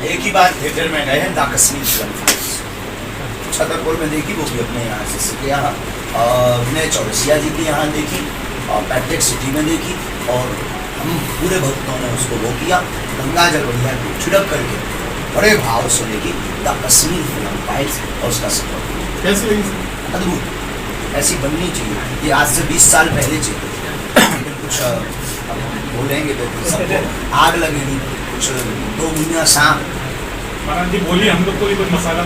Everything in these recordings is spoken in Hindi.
एक ही बार थिएटर में गए हैं, द कश्मीर फिल्म छतरपुर में देखी, वो भी अपने यहाँ से सीखे यहाँ, विनय चौरसिया जी की यहाँ देखी, और पैट्रिक सिटी में देखी, और हम पूरे भक्तों ने उसको वो किया, गंगा जल बढ़िया को छिड़क करके बड़े भाव से देखी द कश्मीर फिल्म फाइल्स, और उसका सफर कैसी लगी? अद्भुत, ऐसी बननी चाहिए। ये आज से 20 साल पहले चाहिए, कुछ बोलेंगे तो सबको आग लगेगी, कुछ दो दुनिया सांप। महाराज जी बोलिए, हम लोग को भी कुछ मसाला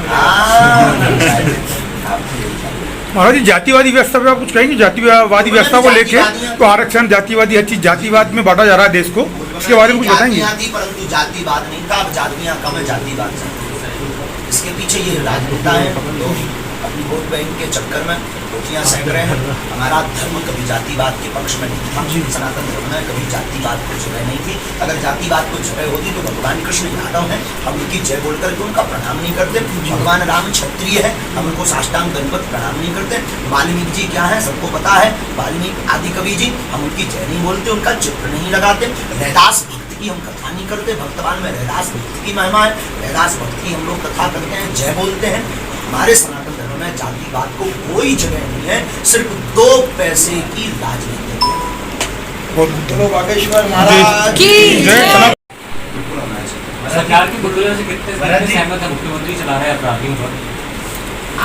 महाराज जी जातिवादी व्यवस्था पे आप कुछ कहेंगे? जातिवादी व्यवस्था को लेके तो आरक्षण, जातिवादी हर चीज जातिवाद में बांटा जा रहा है देश को, उसके बारे में कुछ बताएंगे? परंतु जातिवाद नहीं था, अब जातियां कम है, जातिवाद। इसके पीछे ये राजनेता है, अपनी वोट बैंक के चक्कर में वोटियां सेंक रहे हैं। हमारा धर्म कभी जातिवाद के पक्ष में नहीं था, सनातन धर्म में कभी जातिवाद को जगह नहीं थी। अगर जातिवाद को जगह होती तो भगवान कृष्ण यादव हैं, हम उनकी जय बोल करके उनका प्रणाम नहीं करते। भगवान राम क्षत्रिय है, हम उनको साष्टांग दंडवत प्रणाम नहीं करते। वाल्मीकि जी क्या है सबको पता है, वाल्मीकि आदि कवि जी, हम उनकी जय नहीं बोलते, उनका चित्र नहीं लगाते। रैदास भक्त की हम कथा नहीं करते, भक्तवान में रैदास भक्त की महिमा है, रैदास भक्त की हम लोग कथा करते हैं, जय बोलते हैं। हमारे सनातन धर्म में जातिवाद को कोई जगह नहीं है, सिर्फ 2 पैसे की राजनीति है। बोलो बागेश्वर महाराज की जय। सरकार की बुलडोजर से कितने सहमत है मुख्यमंत्री चला रहे हैं अपराधियों पर?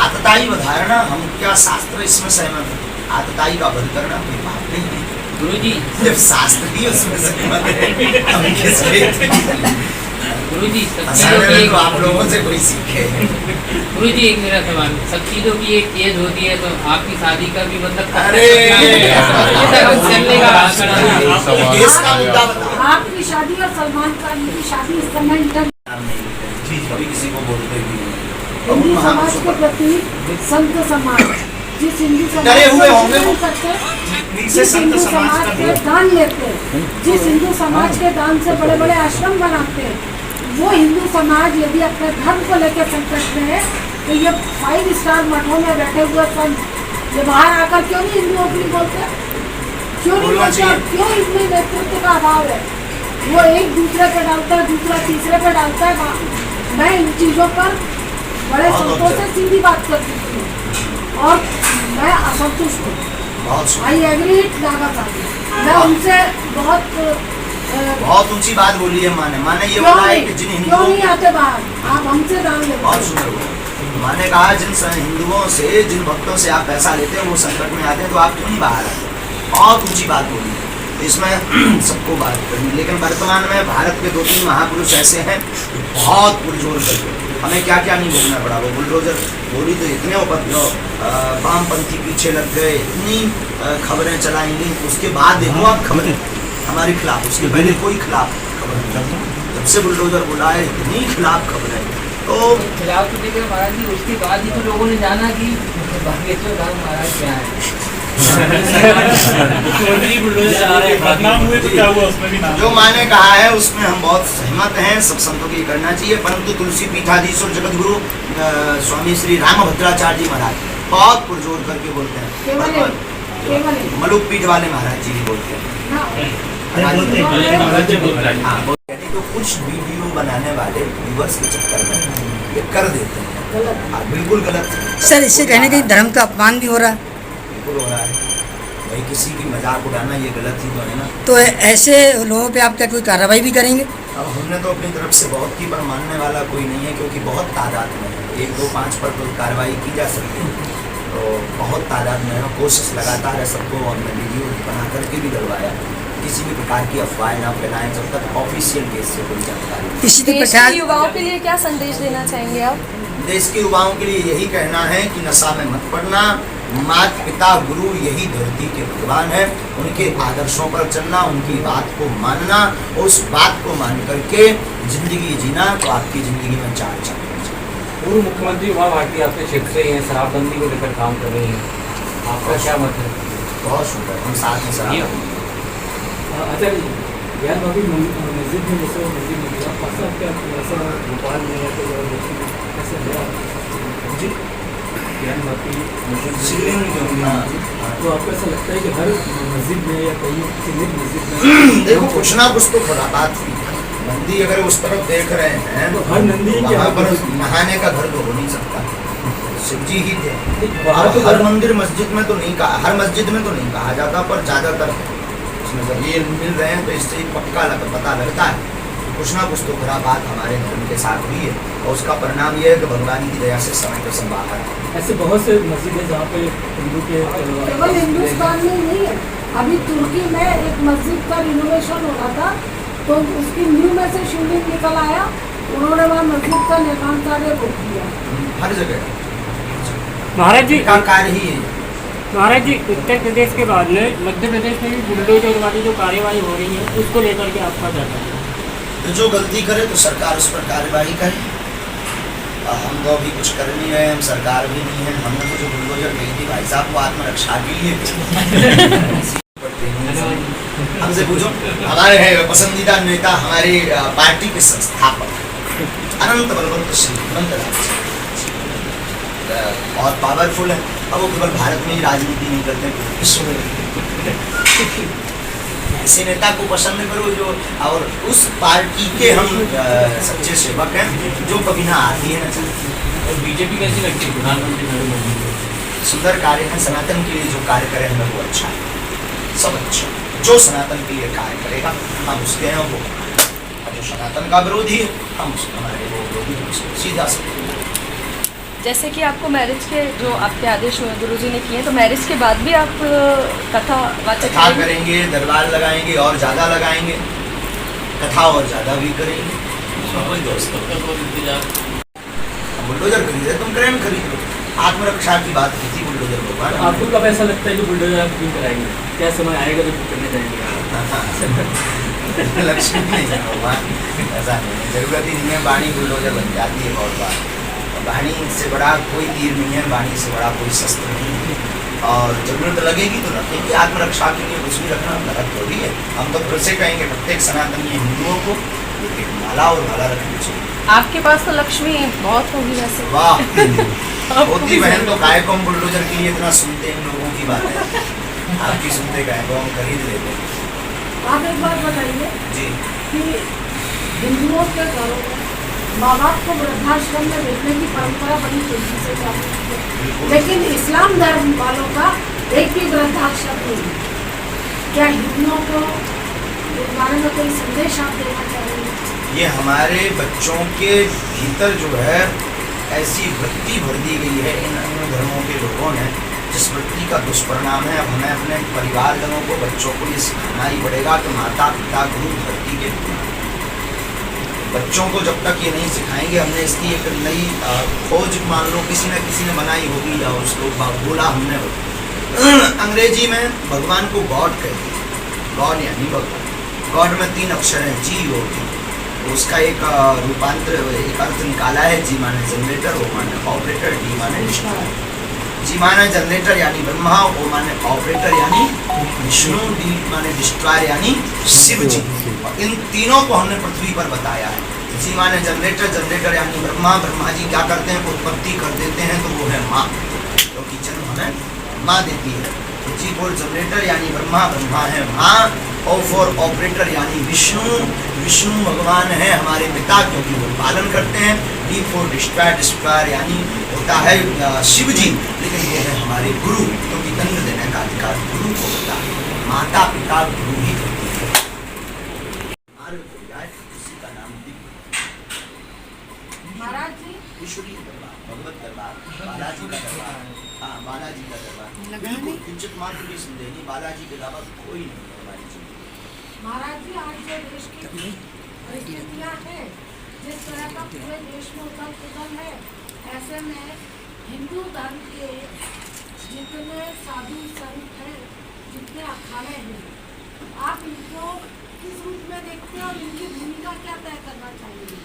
आतताई बधारना, हम क्या शास्त्र इसमें सहमत है? आतताई का वध करना कोई बात नहीं है गुरुजी, जब शास्त्र ही उसमें सहमत है, हम किसके गुरुजी तो आप लोगों से कोई सीखे। गुरुजी एक मेरा सवाल, सब चीजों की एक एज होती है, तो आपकी शादी का भी मतलब आपकी शादी और सलमान खान की शादी इस समय कभी किसी को बोलते भी हिंदू समाज के प्रति संत समाज, जिस हिंदू डरे हुए होंगे करते, जिस हिंदू समाज के दान लेते हैं, जिस हिंदू समाज के दान से बड़े बड़े आश्रम बनाते हैं, वो हिंदू समाज यदि अपने धर्म को लेकर संकट में है, तो ये 5 स्टार मठों में बैठे हुए संत ये बाहर आकर क्यों नहीं हिंदुओं की बोलते, क्यों नहीं बोलते? क्यों इसमें नेतृत्व का अभाव है? वो एक दूसरे पे डालता है, दूसरा तीसरे पे डालता है। मैं इन चीज़ों पर बड़े संतोष से सीधी बात करती हूँ और मैं असंतुष्ट हूँ। आई एग्री नागा साहब, मैं उनसे बहुत ऊंची बात बोली है माने ये बोला है कि जिन हिंदुओं नहीं आते बाहर, आप हमसे दान लेते। बहुत सुंदर बोला। माने कहा जिन हिंदुओं से, जिन भक्तों से आप पैसा लेते हैं वो संकट में आते हैं, तो आप क्यों नहीं बाहर आते? बहुत ऊंची बात बोली है, इसमें सबको बात करनी। लेकिन वर्तमान में भारत के 2-3 महापुरुष ऐसे हैं बहुत पुरजोर करके हमें क्या क्या नहीं बोलना पड़ा। वो बुलडोजर बोली तो इतने उपद्रव, वामपंथी पीछे लग गए, इतनी खबरें चलाएंगी, उसके बाद देखो आप खबरें हमारे खिलाफ, उसके पहले कोई खिलाफ खबर नहीं, जब से बुलडोजर बुला है इतनी खिलाफ खबर है। तो खिलाफ तो देखिए महाराज जी, उसके बाद ही तो लोगों ने जाना कि बागेश्वर धाम महाराज क्या है। जो मैंने कहा है उसमें हम बहुत सहमत हैं, सब संतों की करना चाहिए, परंतु तुलसी पीठाधीश और जगत गुरु स्वामी श्री रामभद्राचार्य जी महाराज बहुत पुरजोर करके बोलते हैं, मलुक पीठ वाले महाराज जी भी बोलते हैं। तो कुछ वीडियो बनाने वाले व्यूअर्स के चक्कर में ये कर देते हैं, बिल्कुल गलत। सर इससे कहने के धर्म का अपमान भी हो रहा है। बिल्कुल हो रहा है भाई, किसी की मजाक उड़ाना ये गलत ही तो है ना। तो ऐसे लोगों पे आप क्या कोई कार्रवाई भी करेंगे? अब हमने तो अपनी तरफ से बहुत की, पर मानने वाला कोई नहीं है, क्योंकि बहुत तादाद में 1, 2, 5 पर तो कार्रवाई की जा सकती है, तो बहुत तादाद में कोशिश लगातार है। सबको हमने वीडियो बना करके भी डलवाया, किसी भी प्रकार की अफवाह ना फैलाएं जब तक ऑफिशियल केस से कोई जानकारी। इसी देश के युवाओं के लिए क्या संदेश देना चाहेंगे आप? देश के युवाओं के लिए यही कहना है कि नशा में मत पड़ना, माता पिता गुरु यही धरती के भगवान है, उनके आदर्शों पर चलना, उनकी बात को मानना, उस बात को मान करके जिंदगी जीना, तो आपकी जिंदगी में चार चांद। पूर्व मुख्यमंत्री उमा भारती आपके क्षेत्र से हैं, शराबबंदी को लेकर काम कर रही हैं, आपका क्या मत है? बहुत सुंदर, हम साथ में शराब। अच्छा यार अभी मस्जिद में जैसे मस्जिद में गया ऐसा क्या ऐसा भोपाल में या तो ऐसा गया जी तो आपको ऐसा लगता है कि हर मस्जिद में या कहीं किसी मस्जिद में देखो कुछ ना कुछ तो खुरापात हुई, नंदी अगर उस तरफ देख रहे हैं तो हर नंदी तो के वहाँ पर हाथ नहाने का घर तो हो नहीं सकता, शिव जी ही थे। वहाँ अब तो हर मंदिर मस्जिद में तो नहीं कहा, हर मस्जिद में तो नहीं कहा जाता, पर ज़्यादातर उसमें जब ये मिल रहे हैं तो इससे ही पता लगता है कुछ ना कुछ तो बुरा बात हमारे धर्म के साथ हुई है, और उसका परिणाम ये है कि भगवान की दया से समय का संवाहन है। ऐसे बहुत से मस्जिद है जहाँ पे हिंदू के केवल हिंदुस्तान में नहीं है, अभी तुर्की में एक मस्जिद का रिनोवेशन हो रहा था, तो उसकी न्यू में से शिवलिंग निकल आया, उन्होंने वहाँ मस्जिद का निर्माण कार्य रोक दिया। हर जगह महाराज जी का कार्य ही है। महाराज जी उत्तर प्रदेश के बाद में मध्य प्रदेश में भी बुलडोजर वाली जो कार्यवाही हो रही है उसको लेकर के आपका क्या कहना है? तो जो गलती करे तो सरकार उस पर कार्यवाही करे। हम तो अभी कुछ कर नहीं रहे, हम सरकार भी नहीं है। हमने तो जो बुलडोजर कही थी भाई साहब वो आत्मरक्षा के लिए हमसे पूछो, हमारे है पसंदीदा नेता, हमारे पार्टी के संस्थापक अनंत बलवंत श्री अनंत और पावरफुल है। अब वो केवल भारत में ही राजनीति नहीं करते, विश्व में ऐसे नेता को पसंद करो जो, और उस पार्टी के हम सच्चे सेवक हैं जो कभी ना आती है ना चलती है। और बीजेपी कैसी लगती है प्रधानमंत्री नरेंद्र मोदी? सुंदर कार्य है, सनातन के लिए जो कार्य करे हमें वो अच्छा है, सब अच्छा। जो सनातन के लिए कार्य करेगा हम उसके हैं, वो जो सनातन का विरोधी है हम उसके, हमारे वो विरोधी हम उसको सीधा से। जैसे कि आपको मैरिज के जो आपके आदेश हुए गुरुजी ने किए, तो मैरिज के बाद भी आप कथा वाचक कथा करेंगे, दरबार लगाएंगे और ज़्यादा लगाएंगे, कथा और ज़्यादा भी करेंगे। बुलडोजर खरीदे, तुम क्रेन खरीद लो। आत्मरक्षा की बात की थी बुलडोजर भगवान। आपको कब ऐसा लगता है कि बुलडोजर आप क्यों कराएंगे? क्या समय आएगा जब करने जाएंगे? लक्ष्मी नहीं है भगवान, ऐसा नहीं है, जरूरत ही नहीं है। वाणी बुलडोजर बन जाती है बहुत बार। वाणी से बड़ा कोई तीर नहीं है, वाणी से बड़ा कोई शस्त्र नहीं है, और जरूरत लगेगी तो रखेंगे। आत्मरक्षा के लिए कुछ भी रखना गलत थोड़ी है। हम तो फिर से कहेंगे प्रत्येक सनातनी हिंदुओं को एक माला और भाला रखनी चाहिए। आपके पास तो लक्ष्मी बहुत होगी वैसे। वाह, होती बहन तो काय को हम बुलडोजर के लिए इतना सुनते हैं, लोगों की बात है, आपकी सुनते काय को हम खरीद लेते हैं। आप एक बात बताइए जी, कि हिंदुओं के घरों में माँ बाप को वृद्धाश्रम में भेजने की परंपरा बड़ी तेजी से चालू है, लेकिन इस्लाम धर्म वालों का एक भी वृद्धाश्रम नहीं है। क्या हिंदुओं को इस बारे में कोई संदेश आप देना चाहेंगे? ये हमारे बच्चों के भीतर जो है ऐसी वृत्ति भर दी गई है इन अन्य धर्मों के लोगों ने, जिस वृत्ति का दुष्परिणाम है। अब हमें अपने परिवारजनों को, बच्चों को ये सिखाना ही पड़ेगा कि माता पिता गुरु धरती के बच्चों को जब तक ये नहीं सिखाएंगे, हमने इसकी एक नई खोज मान लो किसी न किसी ने बनाई होगी या उसको बोला हमने, अंग्रेजी में भगवान को गॉड कहते हैं। गॉड यानी भगवान। गॉड में 3 अक्षर हैं, जी और टी। उसका एक रूपांतर, एक अर्थ निकाला है। जी माने जनरेटर, ओ माने ऑपरेटर, डी माने डिस्ट्रॉयर। जी माने जनरेटर यानी ब्रह्मा, ओ माने ऑपरेटर यानी विष्णु, डी माने डिस्ट्रॉयर यानी शिव जी। इन तीनों को हमने पृथ्वी पर बताया है। जी माने जनरेटर, जनरेटर यानी ब्रह्मा, ब्रह्मा जी क्या करते हैं, उत्पत्ति कर देते हैं, तो वो है माँ, क्योंकि जन्म हमें माँ देती है। तो जी फॉर जनरेटर यानी ब्रह्मा, ब्रह्मा है माँ, और फॉर ऑपरेटर यानी विष्णु, विष्णु भगवान है हमारे पिता, क्योंकि वो पालन करते हैं। डी फॉर डिस्ट्रॉयर, डिस्ट्रॉयर यानी होता है शिव जी, लेकिन वो है हमारे गुरु, क्योंकि दंड देने का अधिकार गुरु को होता है। माता पिता गुरु ही करती है। उसी का नाम महाराज जी, ईश्वरीय दरबार, भगवत दरबार, बालाजी का दरबार। हाँ, बालाजी का दरबार बिल्कुल किंचित मात्र भी संदेह नहीं, बालाजी के अलावा कोई नहीं है हमारी जिंदगी। महाराज जी, आज जो देश की परिस्थितियाँ हैं, जिस तरह का पूरे देश में उथल पुथल है, ऐसे में हिंदू धर्म के जितने साधु संत हैं, जितने अखाड़े हैं, आप इनको किस रूप में देखते हैं और इनकी भूमिका क्या तय करना चाहेंगे?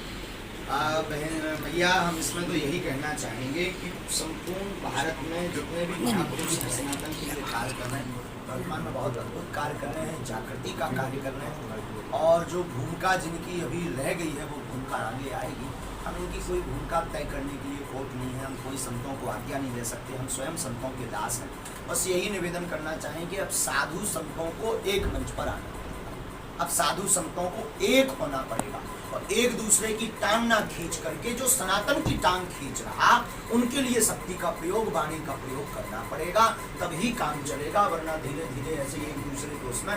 बहन भैया, हम इसमें तो यही कहना चाहेंगे कि संपूर्ण भारत में जितने भी महापुरुष हैं सनातन के लिए कार्य कर रहे हैं, वर्तमान में बहुत अद्भुत कार्य कर रहे हैं, जागृति का कार्य कर रहे हैं, और जो भूमिका जिनकी अभी रह गई है वो भूमिका आगे आएगी। हम इनकी कोई भूमिका तय करने के लिए कोर्ट नहीं है, हम कोई संतों को आज्ञा नहीं दे सकते, हम स्वयं संतों के दास हैं। बस यही निवेदन करना चाहेंगे, अब साधु संतों को एक मंच पर आना, अब साधु संतों को एक होना पड़ेगा और एक दूसरे की टांग ना खींच करके जो सनातन की टांग खींच रहा उनके लिए शक्ति का प्रयोग, वाणी का प्रयोग करना पड़ेगा, तभी काम चलेगा। वरना धीरे धीरे ऐसे एक दूसरे को उसमें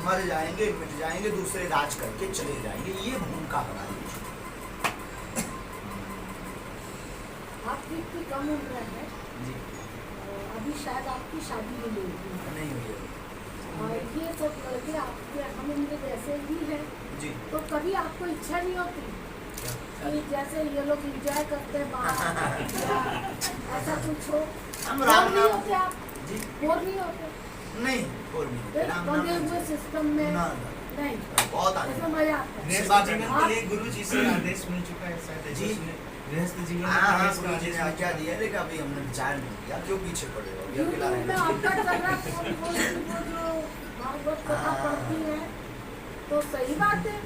मर जाएंगे, मिट जाएंगे, दूसरे राज करके चले जाएंगे। ये भूमिका हमारी। आपकी इतनी कम उम्र है जी अभी शायद आपकी शादी नहीं हुई नहीं हुई है। और ये सब लड़के आपके हम उनके जैसे ही हैं, जी तो कभी आपको इच्छा नहीं होती कि जैसे ये लोग एंजॉय करते हैं बाहर या ऐसा कुछ हो? हम बोर राम नहीं नाम होते आप? जी बोर नहीं होते? नहीं बोल नहीं राम नाम बंधे हुए सिस्टम में ना, नहीं, बहुत आनंद इसमें मजा आता है। गृहस्थ जीवन के लिए गुरु जी से आदेश मिल चुका है शायद जी। गृहस्थ जीवन हाँ हाँ में गुरु जी ने आज्ञा दी है, लेकिन अभी हमने विचार नहीं किया। क्यों पीछे पड़े हो? ये अकेला यूट्यूब में रहना आपका चल रहा है, वो जो भागवत कथा पढ़ती है तो सही बात है।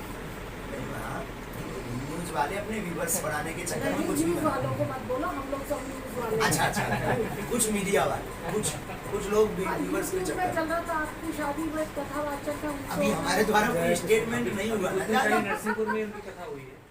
न्यूज वाले अपने व्यूअर्स बढ़ाने के चक्कर में नहीं, कुछ भी न्यूज बना- वालों को मत बोलो, हम लोग सब न्यूज वाले हैं। अच्छा कुछ मीडिया वाले, कुछ लोग भी व्यूअर्स के यूट्यूब में चक्कर चल में। रहा था आपकी शादी में कथावाचक है, उनको- अभी हमारे द्वारा कोई स्टेटमेंट नहीं हुआ ना, नरसिंहपुर में उनकी कथा हुई है।